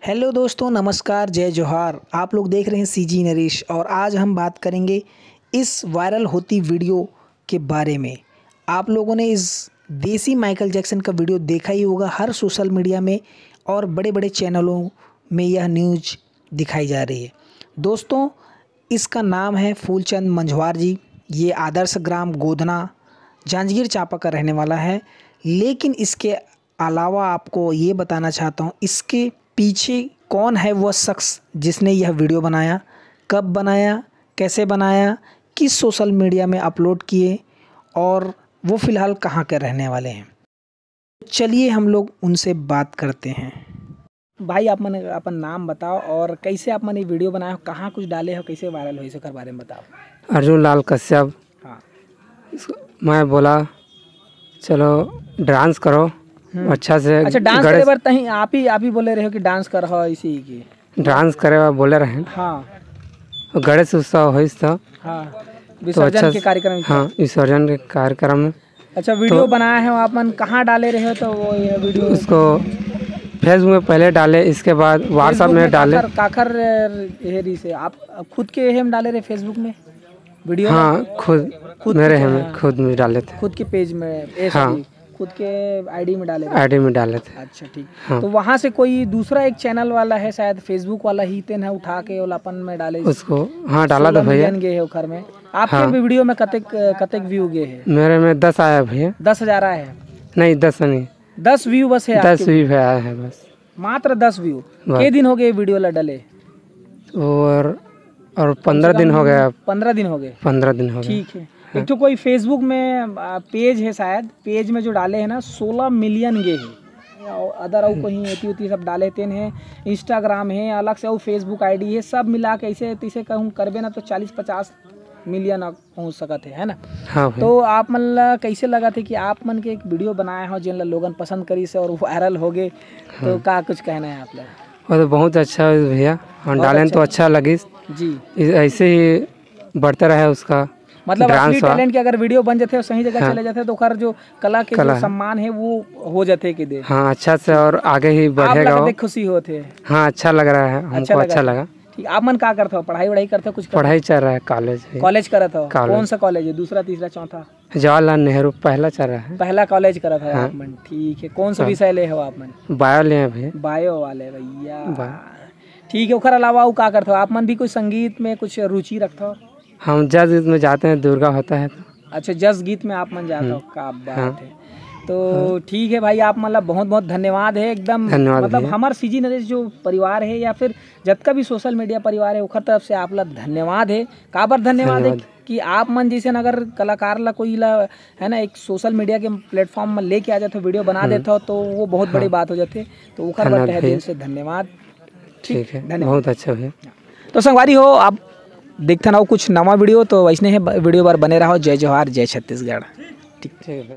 Hello दोस्तों, नमस्कार, जय जोहार। आप लोग देख रहे हैं सीजी नरेश और आज हम बात करेंगे इस वायरल होती वीडियो के बारे में। आप लोगों ने इस देसी माइकल जैक्सन का वीडियो देखा ही होगा, हर सोशल मीडिया में और बड़े बड़े चैनलों में यह न्यूज दिखाई जा रही है। दोस्तों, इसका नाम है फूलचंद मंझवार जी। ये आदर्श ग्राम गोधना जांजगीर चांपा का रहने वाला है। लेकिन इसके अलावा आपको ये बताना चाहता हूँ, इसके पीछे कौन है वह शख्स जिसने यह वीडियो बनाया, कब बनाया, कैसे बनाया, किस सोशल मीडिया में अपलोड किए और वो फ़िलहाल कहाँ के रहने वाले हैं। चलिए हम लोग उनसे बात करते हैं। भाई, आप मैंने अपन नाम बताओ और कैसे आप मैंने वीडियो बनाया हो, कहाँ कुछ डाले हो, कैसे वायरल हो, इस बारे में बताओ। अर्जुन लाल कश्यप। हाँ, मैं बोला चलो डांस करो अच्छा से। अच्छा, डांस करे बार तहीं आप ही बोले रहे हो कि डांस कर हो, इसी की डांस करे बार बोले रहे। हाँ, गणेश उत्सव हो था। हाँ, विसर्जन अच्छा के कार्यक्रम। हाँ, विसर्जन के कार्यक्रम में। अच्छा, वीडियो बनाया है आप मन कहाँ डाले रहे हो? तो वो ये वीडियो उसको फेसबुक में पहले डाले, इसके बाद व्हाट्सएप में डाले। काखर हेरी से आप खुद के हम डाले रहे फेसबुक में वीडियो? हाँ, खुद मेरे हम खुद में डाले थे, खुद के पेज में। हाँ, खुद के आईडी में डाले थे। अच्छा, ठीक। हाँ। तो वहाँ से कोई दूसरा एक चैनल वाला है, शायद फेसबुक वाला ही तेन है, उठा के ओलापन में डाले उसको। हाँ, डाला था भैया। गए है उखर में। आपके वीडियो में कतेक व्यू गए हैं? मेरे में 10 आया भैया। 10,000 आए हैं? नहीं, 10 नहीं, 10 व्यू बस है। 10 व्यू आया है बस, मात्र 10 व्यू। कितने दिन हो गए वीडियो ला डले? और 15 दिन हो गया। 15 दिन हो गए। 15 दिन हो गए, ठीक है। एक तो कोई फेसबुक में पेज है, शायद पेज में जो डाले हैं ना 16 मिलियन गे है। अदर और कहीं एती सब डाले तेन है। इंस्टाग्राम है अलग से, और फेसबुक आईडी है, सब मिला के ऐसे तैसे कहूँ करबे ना तो 40-50 मिलियन पहुँच सकत है ना। हाँ, तो आप मन ला कैसे लगा थे कि आप मन के एक वीडियो बनाए हो जिन लोगन पसंद करी से और वायरल हो गए? तो का कुछ कहना है आप लोग? वो तो बहुत अच्छा है भैया, डालें तो अच्छा लगी जी। ऐसे ही बढ़ता रहे उसका मतलब असली टैलेंट की अगर वीडियो बन जाते सही जगह चले जाते तो खर जो कला के जो सम्मान है वो हो जाते कि दे। हाँ, अच्छा से और आगे ही बढ़ेगा। आप खुशी होते? हाँ, अच्छा लग रहा है हमको, अच्छा लगा। ठीक। आप मन क्या करते हो? पढ़ाई करते हो? कुछ पढ़ाई चल रहा है, कॉलेज करत हो? कौन सा कॉलेज है? दूसरा, तीसरा, चौथा? जवाहरलाल नेहरू पहला चल रहा है। पहला कॉलेज करत हो आप मन? ठीक है। कौन सा विषय ले हो आप मन? बायो ले भैया। बायो वाले भैया, ठीक है। उखर अलावा वो क्या करते हो आप मन? भी कोई संगीत में कुछ रुचि रखते हो? हम जज गीत में जाते हैं, दुर्गा होता है तो। अच्छा, जज गीत में आप मन जाते हो? क्या बात है। तो ठीक है भाई, आप मतलब बहुत बहुत धन्यवाद है एकदम। मतलब हमारे सीजी नरेश जो परिवार है या फिर जब भी सोशल मीडिया परिवार है उखर तरफ से आप ला धन्यवाद है। काबर धन्यवाद है कि आप मन जैसे अगर कलाकार ला कोई ला है ना एक सोशल मीडिया के प्लेटफॉर्म में लेके आ जाते हो, वीडियो बना देते हो, तो वो बहुत बड़ी बात हो जाती है। तो उखर बर तहे दिल से धन्यवाद। ठीक है, बहुत अच्छा है। तो संगवारी हो, आप देखते ना कुछ नवा वीडियो, तो वैसने है वीडियो बार बने रहो। जय जोहार, जय छत्तीसगढ़। ठीक है।